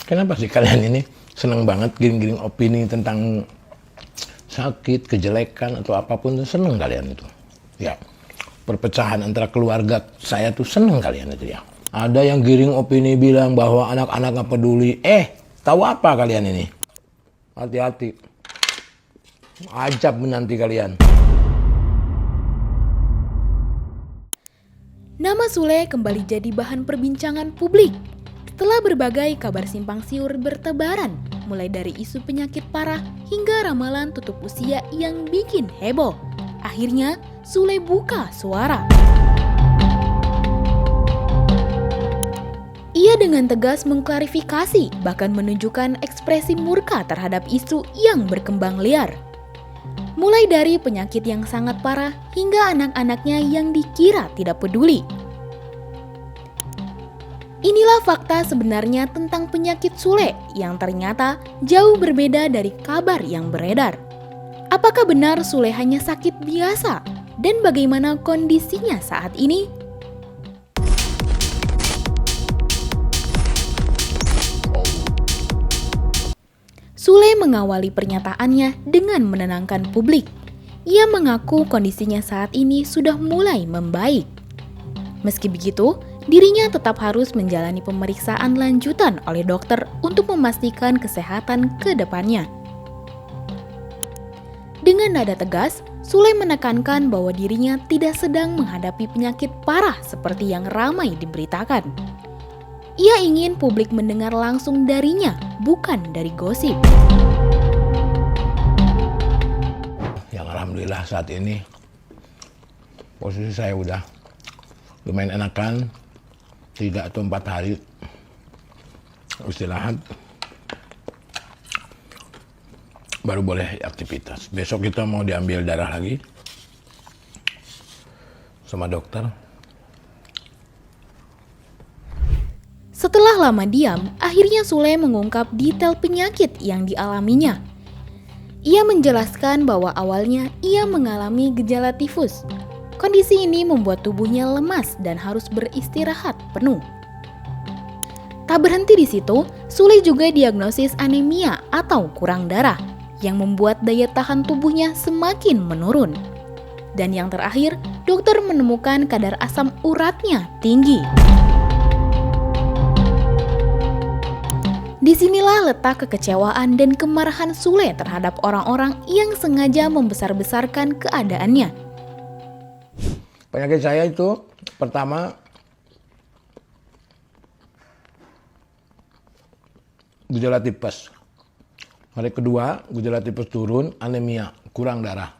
Kenapa sih kalian ini seneng banget giring-giring opini tentang sakit, kejelekan, atau apapun tuh seneng kalian itu? Ya, perpecahan antara keluarga saya tuh seneng kalian itu ya. Ada yang giring opini bilang bahwa anak-anak gak peduli. Tahu apa kalian ini? Hati-hati. Ajab menanti kalian. Nama Sule kembali jadi bahan perbincangan publik setelah berbagai kabar simpang siur bertebaran, mulai dari isu penyakit parah hingga ramalan tutup usia yang bikin heboh. Akhirnya, Sule buka suara. Ia dengan tegas mengklarifikasi, bahkan menunjukkan ekspresi murka terhadap isu yang berkembang liar. Mulai dari penyakit yang sangat parah hingga anak-anaknya yang dikira tidak peduli. Inilah fakta sebenarnya tentang penyakit Sule yang ternyata jauh berbeda dari kabar yang beredar. Apakah benar Sule hanya sakit biasa? Dan bagaimana kondisinya saat ini? Sule mengawali pernyataannya dengan menenangkan publik. Ia mengaku kondisinya saat ini sudah mulai membaik. Meski begitu, dirinya tetap harus menjalani pemeriksaan lanjutan oleh dokter untuk memastikan kesehatan ke depannya. Dengan nada tegas, Sule menekankan bahwa dirinya tidak sedang menghadapi penyakit parah seperti yang ramai diberitakan. Ia ingin publik mendengar langsung darinya, bukan dari gosip. Yang alhamdulillah saat ini posisi saya udah lumayan enakan, 3 atau 4 hari istirahat baru boleh aktivitas. Besok kita mau diambil darah lagi sama dokter. Setelah lama diam, akhirnya Sule mengungkap detail penyakit yang dialaminya. Ia menjelaskan bahwa awalnya ia mengalami gejala tifus. Kondisi ini membuat tubuhnya lemas dan harus beristirahat penuh. Tak berhenti di situ, Sule juga diagnosis anemia atau kurang darah yang membuat daya tahan tubuhnya semakin menurun. Dan yang terakhir, dokter menemukan kadar asam uratnya tinggi. Disinilah letak kekecewaan dan kemarahan Sule terhadap orang-orang yang sengaja membesar-besarkan keadaannya. Penyakit saya itu pertama gejala tipes. Hari kedua gejala tipes turun, anemia, kurang darah.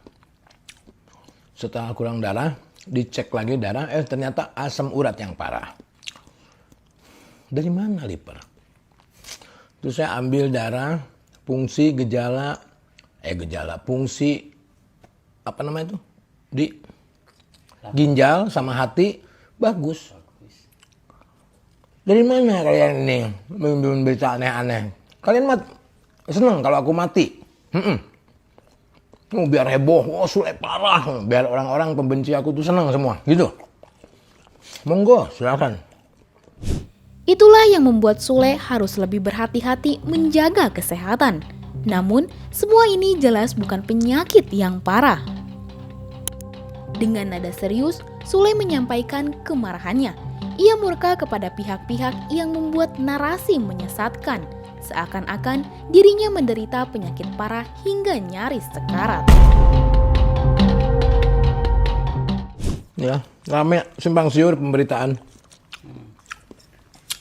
Setelah kurang darah, dicek lagi darah, ternyata asam urat yang parah. Dari mana liper? Terus saya ambil darah, fungsi fungsi apa namanya itu? Di ginjal sama hati bagus. Dari mana kalian ini membimbing berita aneh-aneh? Kalian seneng kalau aku mati? Biar heboh, Sule parah, biar orang-orang pembenci aku tuh seneng semua, gitu. Monggo, silakan. Itulah yang membuat Sule harus lebih berhati-hati menjaga kesehatan. Namun, semua ini jelas bukan penyakit yang parah. Dengan nada serius, Sule menyampaikan kemarahannya. Ia murka kepada pihak-pihak yang membuat narasi menyesatkan, seakan-akan dirinya menderita penyakit parah hingga nyaris sekarat. Ya, rame simpang siur pemberitaan.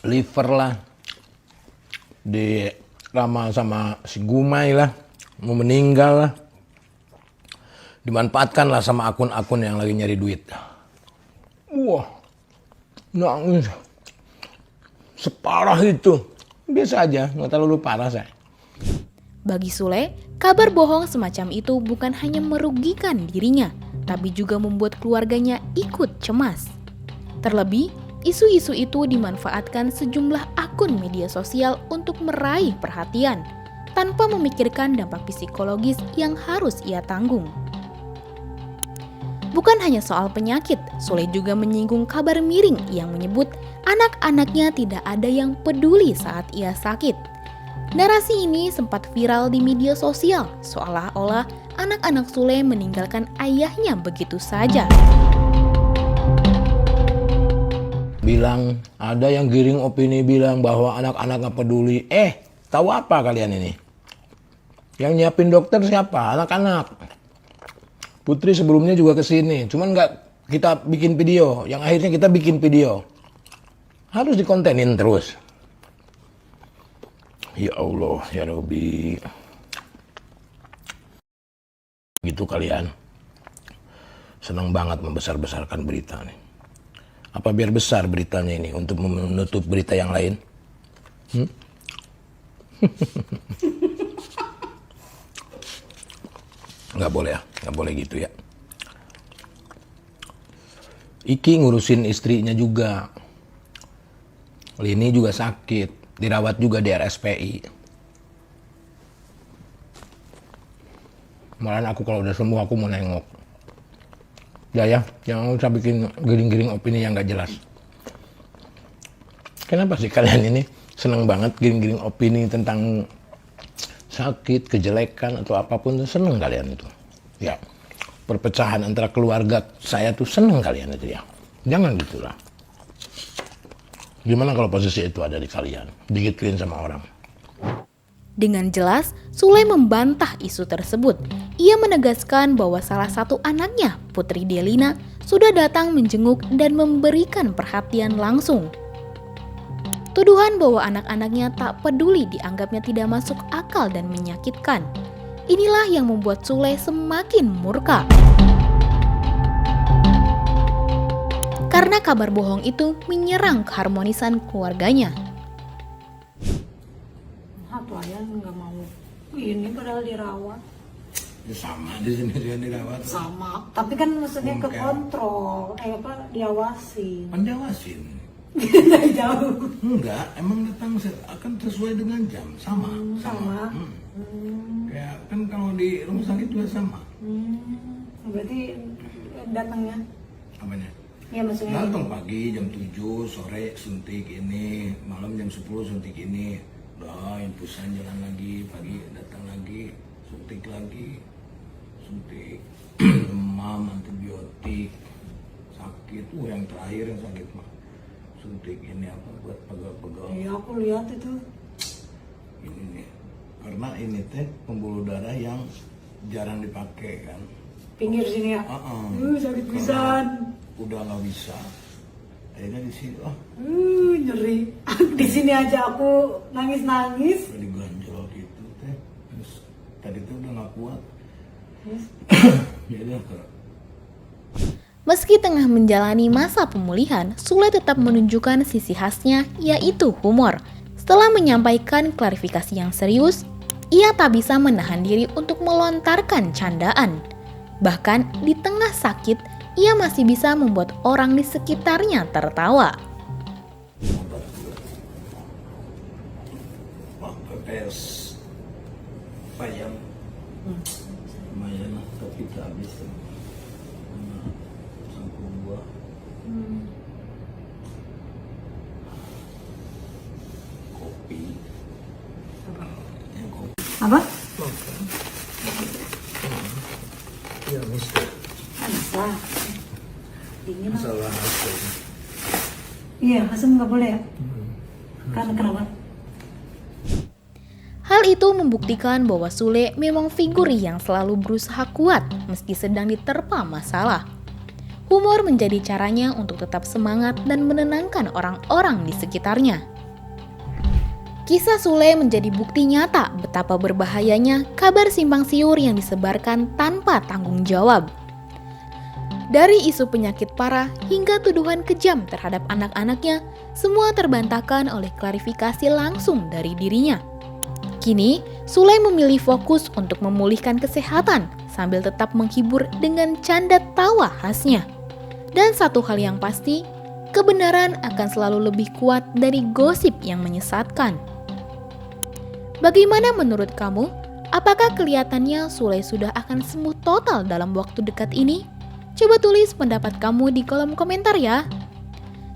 Liver lah, diramal sama si Gumai lah, mau meninggal lah. Dimanfaatkan lah sama akun-akun yang lagi nyari duit. Wah, nangis. Separah itu. Biasa aja, nggak terlalu parah saya. Bagi Sule, kabar bohong semacam itu bukan hanya merugikan dirinya, tapi juga membuat keluarganya ikut cemas. Terlebih, isu-isu itu dimanfaatkan sejumlah akun media sosial untuk meraih perhatian, tanpa memikirkan dampak psikologis yang harus ia tanggung. Bukan hanya soal penyakit, Sule juga menyinggung kabar miring yang menyebut anak-anaknya tidak ada yang peduli saat ia sakit. Narasi ini sempat viral di media sosial, seolah-olah anak-anak Sule meninggalkan ayahnya begitu saja. Bilang, ada yang giring opini bilang bahwa anak-anak nggak peduli. Tahu apa kalian ini? Yang nyiapin dokter siapa? Anak-anak. Putri sebelumnya juga kesini, cuman nggak kita bikin video. Yang akhirnya kita bikin video. Harus dikontenin terus. Ya Allah, ya Rabbi. Gitu kalian. Senang banget membesar-besarkan berita nih. Apa biar besar beritanya ini untuk menutup berita yang lain? Nggak boleh ya, nggak boleh gitu ya. Iki ngurusin istrinya juga. Lini juga sakit, dirawat juga di RSPI. Malahan aku kalau udah sembuh aku mau nengok. Ya, jangan usah bikin giring-giring opini yang nggak jelas. Kenapa sih kalian ini seneng banget giring-giring opini tentang sakit, kejelekan atau apapun, seneng kalian itu. Ya, perpecahan antara keluarga saya tuh seneng kalian itu ya. Jangan gitulah. Gimana kalau posisi itu ada di kalian? Digituin sama orang. Dengan jelas, Sule membantah isu tersebut. Ia menegaskan bahwa salah satu anaknya, Putri Delina, sudah datang menjenguk dan memberikan perhatian langsung. Tuduhan bahwa anak-anaknya tak peduli dianggapnya tidak masuk akal dan menyakitkan. Inilah yang membuat Sule semakin murka. Karena kabar bohong itu menyerang keharmonisan keluarganya. Tuh ayah nggak mau ini padahal dirawat. Ya sama di sini dia dirawat. Sama, tapi kan maksudnya ke kontrol, diawasi. Penjawasin. Jauh. Enggak, emang datang akan sesuai dengan jam, sama. Kayak kan kalau di rumah sakit juga sama. Berarti datangnya? Apanya? Ya maksudnya. Datang pagi jam 7, sore suntik ini, malam jam 10 suntik ini. Udah infusan jalan lagi, pagi datang lagi, suntik lagi, suntik demam, antibiotik, sakit. Yang terakhir yang sakit mah suntik ini apa buat pegal-pegal. Iya aku lihat itu. Ini nih, karena ini teh pembuluh darah yang jarang dipakai kan. Pinggir sini ya. Sakit pisan. Udah nggak bisa. Akhirnya di sini, Nyeri. Di sini aja aku nangis-nangis. diganjel gitu teh. Terus tadi tuh udah nggak kuat. Jadi Meski tengah menjalani masa pemulihan, Sule tetap menunjukkan sisi khasnya, yaitu humor. Setelah menyampaikan klarifikasi yang serius, ia tak bisa menahan diri untuk melontarkan candaan. Bahkan di tengah sakit, ia masih bisa membuat orang di sekitarnya tertawa. pepes ayam lumayan lah, tapi tak habis sangkul buah. Kopi. Yang kopi. Apa? Ya mister. Bisa. Dingin. Masalah asam. Iya, asam nggak boleh ya? Karena kenapa? Hal itu membuktikan bahwa Sule memang figur yang selalu berusaha kuat meski sedang diterpa masalah. Humor menjadi caranya untuk tetap semangat dan menenangkan orang-orang di sekitarnya. Kisah Sule menjadi bukti nyata betapa berbahayanya kabar simpang siur yang disebarkan tanpa tanggung jawab. Dari isu penyakit parah hingga tuduhan kejam terhadap anak-anaknya, semua terbantahkan oleh klarifikasi langsung dari dirinya. Kini, Sule memilih fokus untuk memulihkan kesehatan sambil tetap menghibur dengan canda tawa khasnya. Dan satu hal yang pasti, kebenaran akan selalu lebih kuat dari gosip yang menyesatkan. Bagaimana menurut kamu? Apakah kelihatannya Sule sudah akan sembuh total dalam waktu dekat ini? Coba tulis pendapat kamu di kolom komentar ya.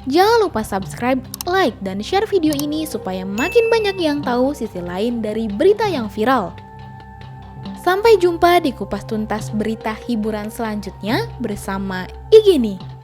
Jangan lupa subscribe, like, dan share video ini supaya makin banyak yang tahu sisi lain dari berita yang viral. Sampai jumpa di kupas tuntas berita hiburan selanjutnya bersama Igini.